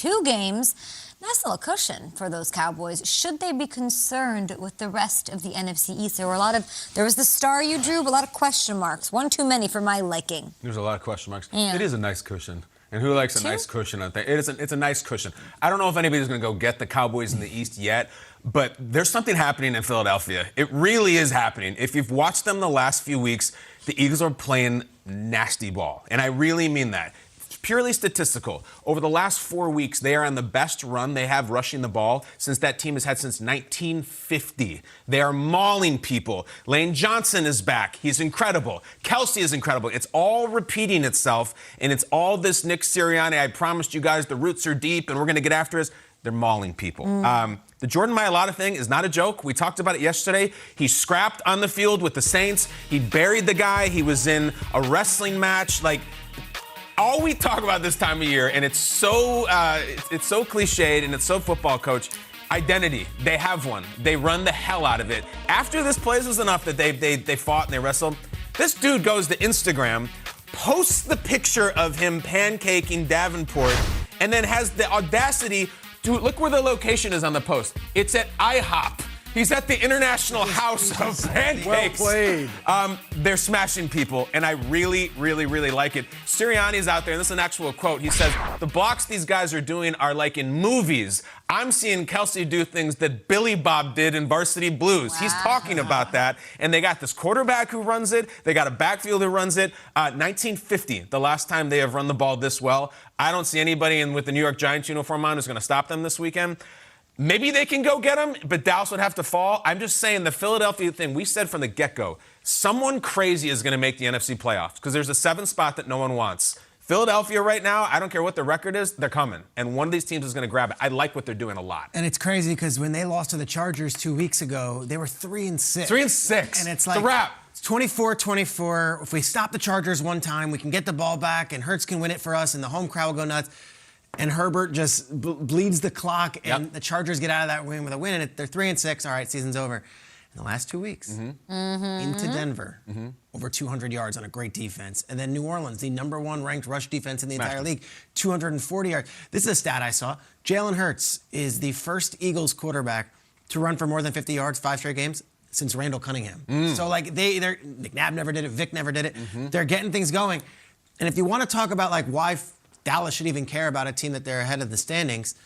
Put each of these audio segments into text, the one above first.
2 games. Nice little cushion for those Cowboys. Should they be concerned with the rest of the NFC East? There was the star you drew, but a lot of question marks. One too many for my liking. There's a lot of question marks. Yeah. It is a nice cushion. And who likes a nice cushion? It's a nice cushion. I don't know if anybody's going to go get the Cowboys in the East yet, but there's something happening in Philadelphia. It really is happening. If you've watched them the last few weeks, the Eagles are playing nasty ball. And I really mean that. Purely statistical. Over the last 4 weeks, they are on the best run they have rushing the ball since that team has had since 1950. They are mauling people. Lane Johnson is back. He's incredible. Kelsey is incredible. It's all repeating itself, and it's all this Nick Sirianni, I promised you guys the roots are deep, and we're going to get after us. They're mauling people. The Jordan Mailata thing is not a joke. We talked about it yesterday. He scrapped on the field with the Saints. He buried the guy. He was in a wrestling match. All we talk about this time of year, and it's so cliched and it's so football coach, identity. They have one. They run the hell out of it. After this plays was enough that they fought and they wrestled, this dude goes to Instagram, posts the picture of him pancaking Davenport, and then has the audacity to look where the location is on the post. It's at IHOP. He's at the International House of Pancakes. Well played. They're smashing people, and I really, really, really like it. Sirianni's out there, and this is an actual quote. He says, the blocks these guys are doing are like in movies. I'm seeing Kelsey do things that Billy Bob did in Varsity Blues. Wow. He's talking about that, and they got this quarterback who runs it. They got a backfield who runs it. 1950, the last time they have run the ball this well. I don't see anybody with the New York Giants uniform on who's going to stop them this weekend. Maybe they can go get him, but Dallas would have to fall. I'm just saying the Philadelphia thing, we said from the get-go, someone crazy is going to make the NFC playoffs because there's a 7th spot that no one wants. Philadelphia right now, I don't care what the record is, they're coming. And one of these teams is going to grab it. I like what they're doing a lot. And it's crazy because when they lost to the Chargers 2 weeks ago, they were 3-6. 3-6. And it's like, it's a wrap. It's 24-24. If we stop the Chargers one time, we can get the ball back, and Hurts can win it for us, and the home crowd will go nuts. And Herbert just bleeds the clock, and the Chargers get out of that win with a win, and they're 3-6. All right, season's over. In the last 2 weeks, into Denver, over 200 yards on a great defense. And then New Orleans, the #1 ranked rush defense in the entire league, 240 yards. This is a stat I saw. Jalen Hurts is the first Eagles quarterback to run for more than 50 yards 5 straight games since Randall Cunningham. So, McNabb never did it. Vic never did it. They're getting things going. And if you want to talk about, why Dallas should even care about a team that they're ahead of the standings,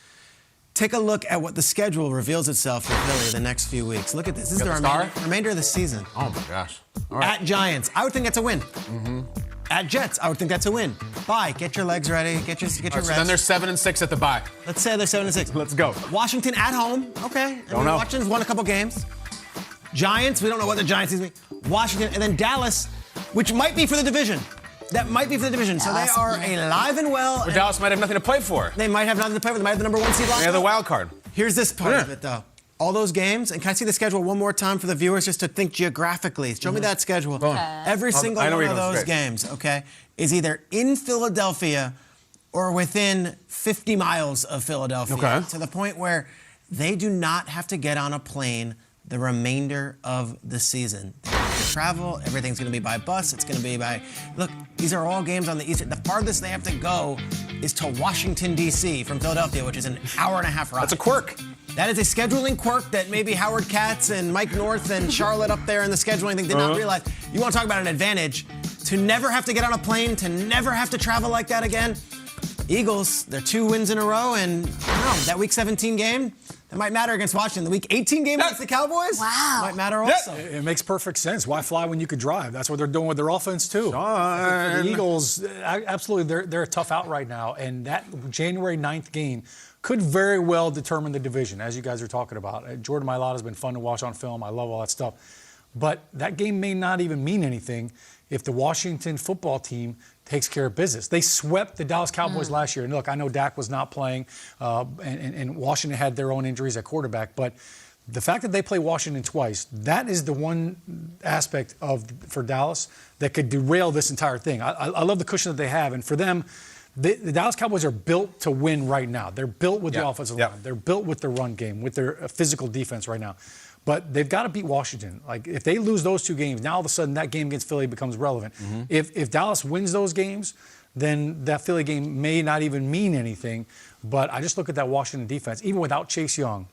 take a look at what the schedule reveals itself for Philly the next few weeks. Look at this. This is the remainder of the season. Oh, my gosh. All right. At Giants, I would think that's a win. At Jets, I would think that's a win. Bye. Get your legs ready. Get your rest. So then they're 7-6 at the bye. Let's say they're 7-6. Let's go. Washington at home. Okay. Don't know. Washington's won a couple games. Giants, we don't know what the Giants is. Washington, and then Dallas, which might be for the division. That might be for the division. So they are alive and well. Or Dallas might have nothing to play for. They might have nothing to play for. They might have the #1 seed locked up. They have the wild card. Here's this part of it, though. All those games, and can I see the schedule one more time for the viewers just to think geographically? Show me that schedule. Every single one of those games, okay, is either in Philadelphia or within 50 miles of Philadelphia. To the point where they do not have to get on a plane the remainder of the season. They don't have to travel. Everything's going to be by bus. It's going to be by... Look, these are all games on the East. The farthest they have to go is to Washington, D.C. from Philadelphia, which is an hour-and-a-half ride. That's a quirk. That is a scheduling quirk that maybe Howard Katz and Mike North and Charlotte up there in the scheduling thing did not realize. You want to talk about an advantage. To never have to get on a plane, to never have to travel like that again. Eagles, they're 2 wins in a row, and I don't know, that Week 17 game, that might matter against Washington. The Week 18 game against the Cowboys might matter also. It makes perfect sense. Why fly when you could drive? That's what they're doing with their offense, too. For the Eagles, absolutely, they're a tough out right now, and that January 9th game could very well determine the division, as you guys are talking about. Jordan Mailata has been fun to watch on film. I love all that stuff. But that game may not even mean anything if the Washington football team takes care of business. They swept the Dallas Cowboys last year. And look, I know Dak was not playing, and Washington had their own injuries at quarterback, but the fact that they play Washington twice, that is the one aspect for Dallas that could derail this entire thing. I love the cushion that they have, and for them, the Dallas Cowboys are built to win right now. They're built with the offensive line. They're built with the run game, with their physical defense right now. But they've got to beat Washington. Like, if they lose those 2 games, now all of a sudden that game against Philly becomes relevant. If Dallas wins those games, then that Philly game may not even mean anything. But I just look at that Washington defense, even without Chase Young,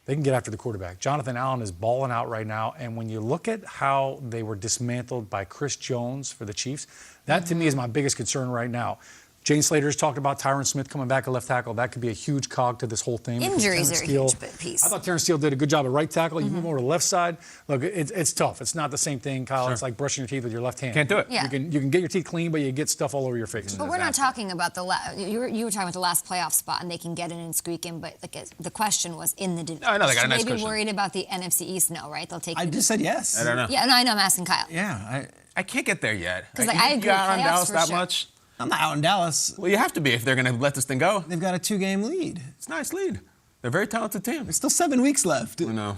they can get after the quarterback. Jonathan Allen is balling out right now. And when you look at how they were dismantled by Chris Jones for the Chiefs, that to me is my biggest concern right now. Jane Slater's talked about Tyron Smith coming back at left tackle. That could be a huge cog to this whole thing. Injuries are a huge piece. I thought Terrence Steele did a good job at right tackle. You move over to the left side. Look, it's tough. It's not the same thing, Kyle. Sure. It's like brushing your teeth with your left hand. Can't do it. Yeah. You can get your teeth clean, but you get stuff all over your face. But we're not talking about you were talking about the last playoff spot, and they can get in and squeak in. But the question was in the division. I know they got a nice Maybe cushion. worried about the NFC East. No, right? They'll take. I just said yes. I don't know. Yeah, no, I know. I'm asking Kyle. Yeah, I can't get there yet. 'Cause, like, I agree, You got on playoffs Dallas for that sure. much? I'm not out in Dallas. Well, you have to be if they're going to let this thing go. They've got a 2-game lead. It's a nice lead. They're a very talented team. There's still 7 weeks left. You know.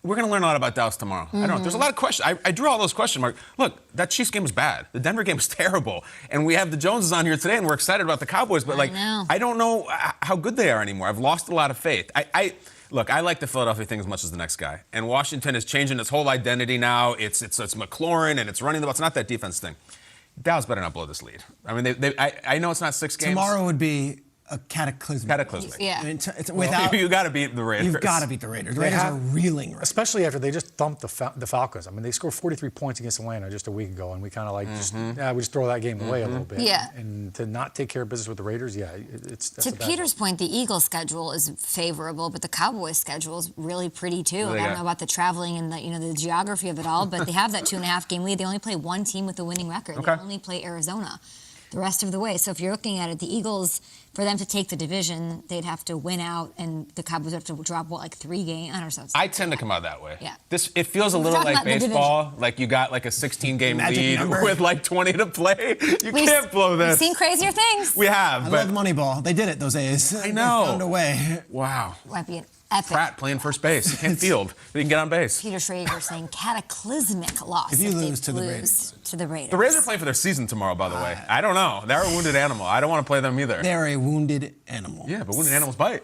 We're going to learn a lot about Dallas tomorrow. I don't know. There's a lot of questions. I drew all those question marks. Look, that Chiefs game was bad. The Denver game was terrible. And we have the Joneses on here today, and we're excited about the Cowboys. But, I don't know how good they are anymore. I've lost a lot of faith. Look, I like the Philadelphia thing as much as the next guy. And Washington is changing its whole identity now. It's McLaurin, and it's running the ball. It's not that defense thing. Dallas better not blow this lead. I mean, I know it's not 6 games. Tomorrow would be a cataclysmic. Cataclysmic. Yeah. I mean, it's without, you got to beat the Raiders. you've got to beat the Raiders. The Raiders are reeling. Right. Especially after they just thumped the Falcons. I mean, they scored 43 points against Atlanta just a week ago, and we kind of we just throw that game away a little bit. Yeah. And to not take care of business with the Raiders, that's To a bad Peter's point, the Eagles' schedule is favorable, but the Cowboys' schedule is really pretty too. What do they I don't got? know about the traveling and the geography of it all, but they have that 2.5 game lead. They only play one team with a winning record. Okay. They only play Arizona the rest of the way. So if you're looking at it, the Eagles, for them to take the division, they'd have to win out, and the Cowboys have to drop 3 games. I don't know. I tend to come out that way. Yeah. It feels a We're little talking like about the baseball, like you got a 16-game Magic lead number. with 20 to play. You can't blow this. We've seen crazier things. We have, I but love Moneyball. They did it, those A's. I know. They found a way. wow. Might be an epic. Pratt playing first base. He can't field. He can get on base. Peter Schrager saying cataclysmic loss If you they lose to the lose Raiders. to the Raiders. The Raiders are playing for their season tomorrow, by the way. I don't know. They're a wounded animal. I don't want to play them either. They're a wounded animal. Yeah, but wounded animals bite.